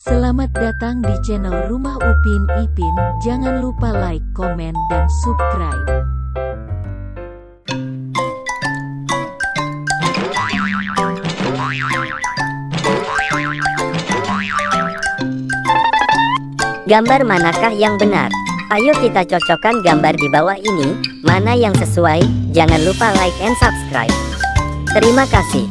Selamat datang di channel Rumah Upin Ipin. Jangan lupa like, komen, dan subscribe. Gambar manakah yang benar? Ayo kita cocokkan gambar di bawah ini, mana yang sesuai. Jangan lupa like and subscribe. Terima kasih.